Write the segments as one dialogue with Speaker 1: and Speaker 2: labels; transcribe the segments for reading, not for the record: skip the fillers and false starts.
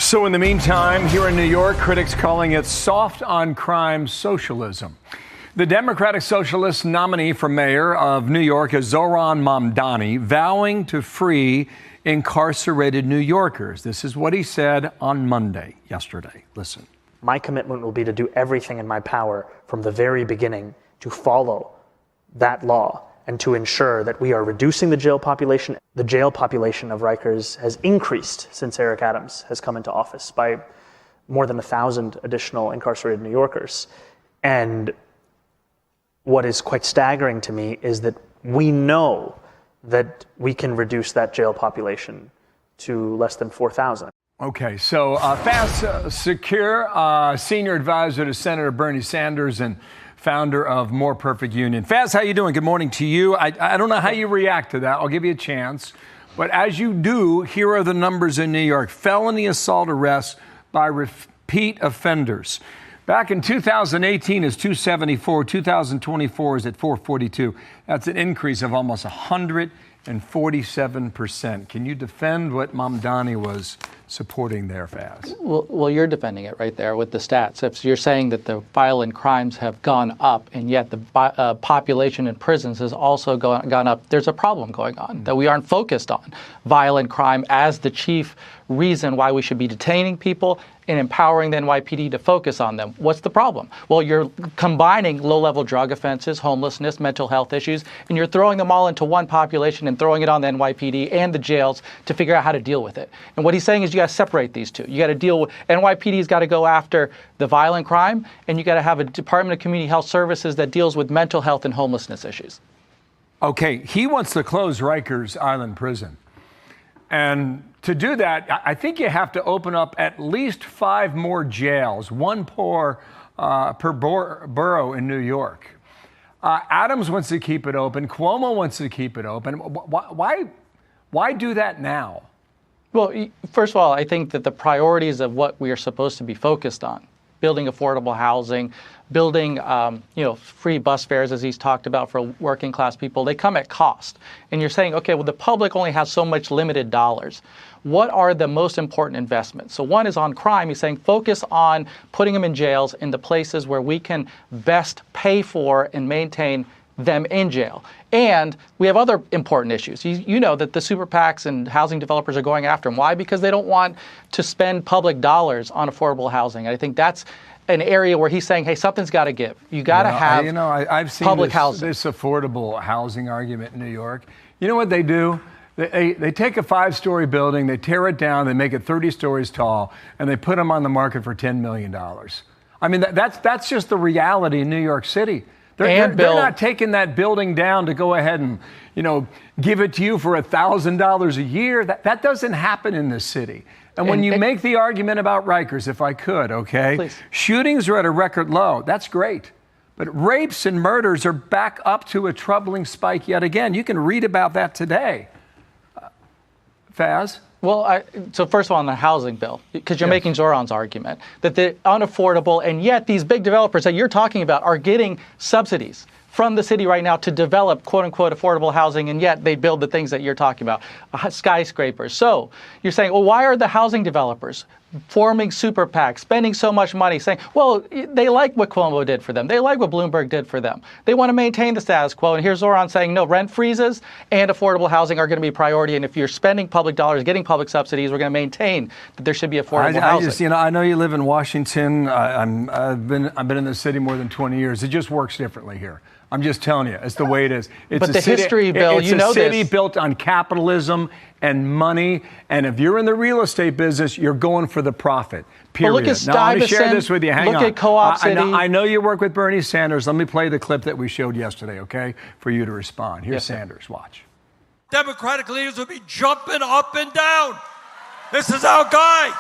Speaker 1: So in the meantime, here in New York, critics calling it soft on crime socialism. The Democratic Socialist nominee for mayor of New York is Zohran Mamdani, vowing to free incarcerated New Yorkers. This is what he said on yesterday. Listen.
Speaker 2: My commitment will be to do everything in my power from the very beginning to follow that law and to ensure that we are reducing the jail population. The jail population of Rikers has increased since Eric Adams has come into office by more than 1,000 additional incarcerated New Yorkers. And what is quite staggering to me is that we know that we can reduce that jail population to less than 4,000.
Speaker 1: Okay, so Faz Secure, senior advisor to Senator Bernie Sanders and founder of More Perfect Union. Faz, how you doing? Good morning to you. I don't know how you react to that. I'll give you a chance. But as you do, here are the numbers in New York. Felony assault arrests by repeat offenders. Back in 2018 is 274. 2024 is at 442. That's an increase of almost 147%. Can you defend what Mamdani was supporting there, Faz?
Speaker 3: Well, you're defending it right there with the stats. If you're saying that the violent crimes have gone up and yet the population in prisons has also gone up, there's a problem going on that we aren't focused on violent crime as the chief reason why we should be detaining people and empowering the NYPD to focus on them. What's the problem? Well, you're combining low-level drug offenses, homelessness, mental health issues, and you're throwing them all into one population and throwing it on the NYPD and the jails to figure out how to deal with it. And what he's saying is you got to separate these two. You got to deal with, NYPD's got to go after the violent crime, and you got to have a Department of Community Health Services that deals with mental health and homelessness issues.
Speaker 1: Okay, he wants to close Rikers Island Prison. And to do that, I think you have to open up at least 5 more jails, one per borough in New York. Adams wants to keep it open. Cuomo wants to keep it open. Why do that now?
Speaker 3: Well, first of all, I think that the priorities of what we are supposed to be focused on, building affordable housing, building free bus fares, as he's talked about, for working class people, they come at cost. And you're saying, okay, well, the public only has so much limited dollars. What are the most important investments? So one is on crime. He's saying focus on putting them in jails in the places where we can best pay for and maintain them in jail. And we have other important issues. You know that the super PACs and housing developers are going after them. Why? Because they don't want to spend public dollars on affordable housing. And I think that's an area where he's saying, hey, something's got to give. You got to have
Speaker 1: I've seen
Speaker 3: public housing.
Speaker 1: This affordable housing argument in New York. You know what they do? They take a 5-story building, they tear it down, they make it 30 stories tall, and they put them on the market for $10 million. I mean, that's just the reality in New York City. They're not taking that building down to go ahead and, give it to you for $1,000 a year. That doesn't happen in this city. And when you make the argument about Rikers, if I could, okay?
Speaker 3: Please.
Speaker 1: Shootings are at a record low. That's great. But rapes and murders are back up to a troubling spike yet again. You can read about that today. Faz?
Speaker 3: Well, so first of all, on the housing bill, because you're making Zohran's argument, that they're unaffordable, and yet these big developers that you're talking about are getting subsidies from the city right now to develop quote-unquote affordable housing, and yet they build the things that you're talking about, skyscrapers. So you're saying, well, why are the housing developers forming super PACs, spending so much money, saying, well, they like what Cuomo did for them. They like what Bloomberg did for them. They want to maintain the status quo. And here's Zohran saying, no, rent freezes and affordable housing are going to be a priority. And if you're spending public dollars, getting public subsidies, we're going to maintain that there should be affordable housing.
Speaker 1: I know you live in Washington. I've been in the city more than 20 years. It just works differently here. I'm just telling you, it's the way it is.
Speaker 3: But the history, Bill, you know this.
Speaker 1: It's a city built on capitalism and money, and if you're in the real estate business, you're going for the profit, period.
Speaker 3: Well, look at
Speaker 1: now, let me share this with you. Hang on.
Speaker 3: Look at Co-op City.
Speaker 1: I know you work with Bernie Sanders. Let me play the clip that we showed yesterday, okay, for you to respond. Here's Sanders. Watch.
Speaker 4: Democratic leaders would be jumping up and down. This is our guy.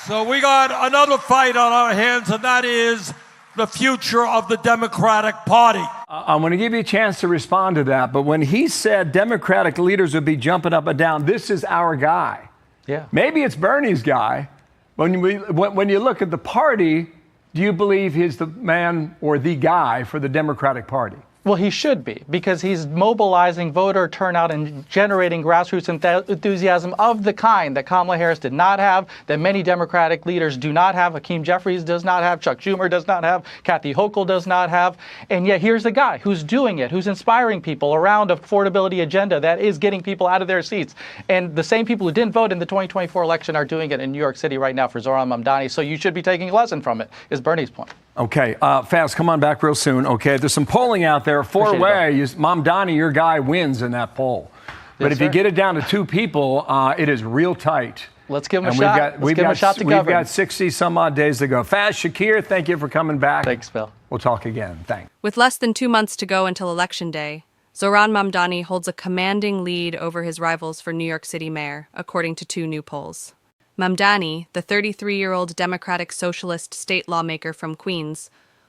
Speaker 4: So we got another fight on our hands, and that is the future of the Democratic Party.
Speaker 1: I'm going to give you a chance to respond to that, but when he said Democratic leaders would be jumping up and down, this is our guy.
Speaker 3: Yeah. Maybe
Speaker 1: it's Bernie's guy. When you look at the party, do you believe he's the man or the guy for the Democratic Party?
Speaker 3: Well, he should be, because he's mobilizing voter turnout and generating grassroots enthusiasm of the kind that Kamala Harris did not have, that many Democratic leaders do not have, Hakeem Jeffries does not have, Chuck Schumer does not have, Kathy Hochul does not have. And yet here's the guy who's doing it, who's inspiring people around an affordability agenda that is getting people out of their seats. And the same people who didn't vote in the 2024 election are doing it in New York City right now for Zohran Mamdani. So you should be taking a lesson from it, is Bernie's point.
Speaker 1: Okay, Faz, come on back real soon. Okay, there's some polling out there. Four-way, Mamdani, your guy, wins in that poll. But
Speaker 3: Yes,
Speaker 1: if you
Speaker 3: sir.
Speaker 1: get it down to two people, it is real tight.
Speaker 3: Let's give him a
Speaker 1: And
Speaker 3: shot. Let's give him a shot to
Speaker 1: We've
Speaker 3: govern.
Speaker 1: got 60-some-odd days to go. Faz, Shakir, thank you for coming back.
Speaker 3: Thanks, Bill.
Speaker 1: We'll talk again. Thanks.
Speaker 5: With less than 2 months to go until Election Day, Zohran Mamdani holds a commanding lead over his rivals for New York City mayor, according to 2 new polls. Mamdani, the 33-year-old Democratic Socialist state lawmaker from Queens,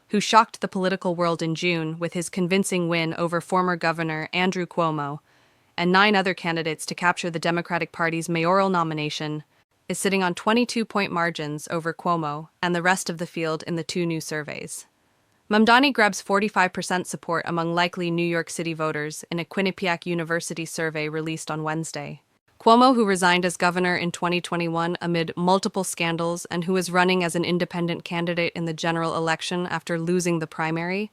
Speaker 5: who shocked the political world in June with his convincing win over former Governor Andrew Cuomo and 9 other candidates to capture the Democratic Party's mayoral nomination, is sitting on 22-point margins over Cuomo and the rest of the field in the 2 new surveys. Mamdani grabs 45% support among likely New York City voters in a Quinnipiac University survey released on Wednesday. Cuomo, who resigned as governor in 2021 amid multiple scandals and who is running as an independent candidate in the general election after losing the primary,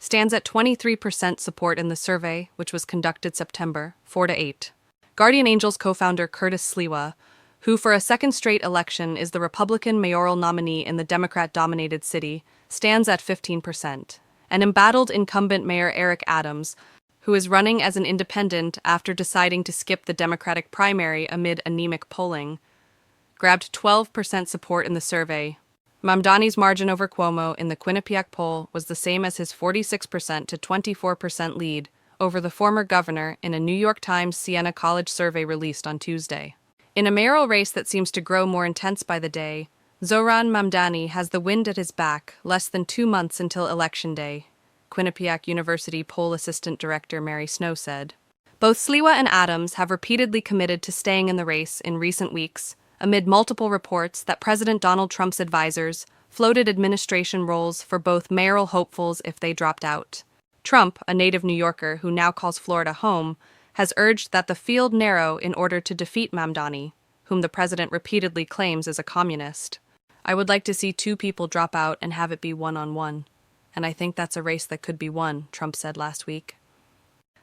Speaker 5: stands at 23% support in the survey, which was conducted September, 4-8. Guardian Angels co-founder Curtis Sliwa, who for a second straight election is the Republican mayoral nominee in the Democrat-dominated city, stands at 15%. And embattled incumbent Mayor Eric Adams, who is running as an independent after deciding to skip the Democratic primary amid anemic polling, grabbed 12% support in the survey. Mamdani's margin over Cuomo in the Quinnipiac poll was the same as his 46% to 24% lead over the former governor in a New York Times Siena College survey released on Tuesday. In a mayoral race that seems to grow more intense by the day, Zohran Mamdani has the wind at his back less than 2 months until Election Day, Quinnipiac University poll assistant director Mary Snow said. Both Sliwa and Adams have repeatedly committed to staying in the race in recent weeks, amid multiple reports that President Donald Trump's advisors floated administration roles for both mayoral hopefuls if they dropped out. Trump, a native New Yorker who now calls Florida home, has urged that the field narrow in order to defeat Mamdani, whom the president repeatedly claims is a communist. I would like to see 2 people drop out and have it be one-on-one. And I think that's a race that could be won, Trump said last week.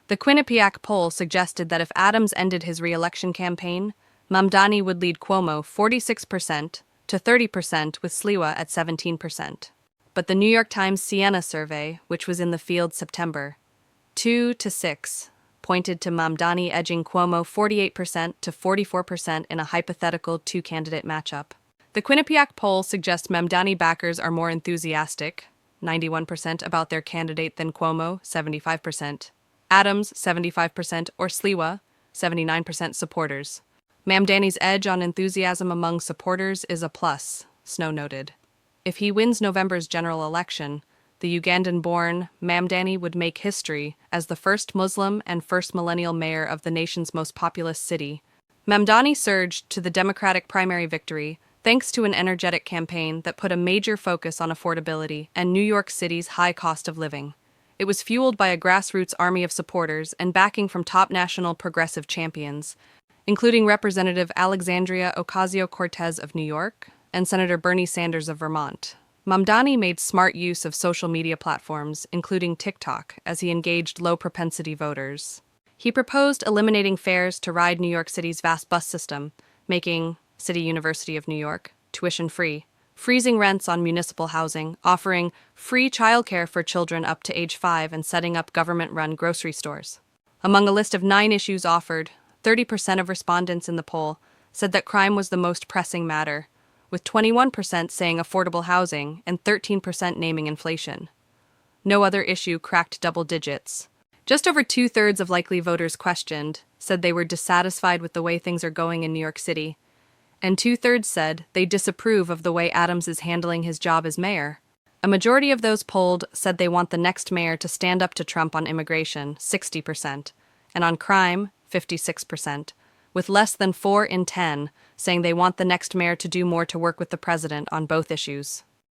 Speaker 5: The Quinnipiac poll suggested that if Adams ended his re-election campaign, Mamdani would lead Cuomo 46% to 30% with Sliwa at 17%. But the New York Times Siena survey, which was in the field September, 2-6, pointed to Mamdani edging Cuomo 48% to 44% in a hypothetical 2-candidate matchup. The Quinnipiac poll suggests Mamdani backers are more enthusiastic, 91% about their candidate than Cuomo, 75%, Adams, 75%, or Sliwa, 79% supporters. Mamdani's edge on enthusiasm among supporters is a plus, Snow noted. If he wins November's general election, the Ugandan-born Mamdani would make history as the first Muslim and first millennial mayor of the nation's most populous city. Mamdani surged to the Democratic primary victory thanks to an energetic campaign that put a major focus on affordability and New York City's high cost of living. It was fueled by a grassroots army of supporters and backing from top national progressive champions, including Representative Alexandria Ocasio-Cortez of New York and Senator Bernie Sanders of Vermont. Mamdani made smart use of social media platforms, including TikTok, as he engaged low-propensity voters. He proposed eliminating fares to ride New York City's vast bus system, making City University of New York tuition-free, freezing rents on municipal housing, offering free childcare for children up to age 5, and setting up government-run grocery stores. Among a list of 9 issues offered, 30% of respondents in the poll said that crime was the most pressing matter, with 21% saying affordable housing and 13% naming inflation. No other issue cracked double digits. Just over 2/3 of likely voters questioned said they were dissatisfied with the way things are going in New York City, and 2/3 said they disapprove of the way Adams is handling his job as mayor. A majority of those polled said they want the next mayor to stand up to Trump on immigration, 60%, and on crime, 56%, with less than 4 in 10 saying they want the next mayor to do more to work with the president on both issues.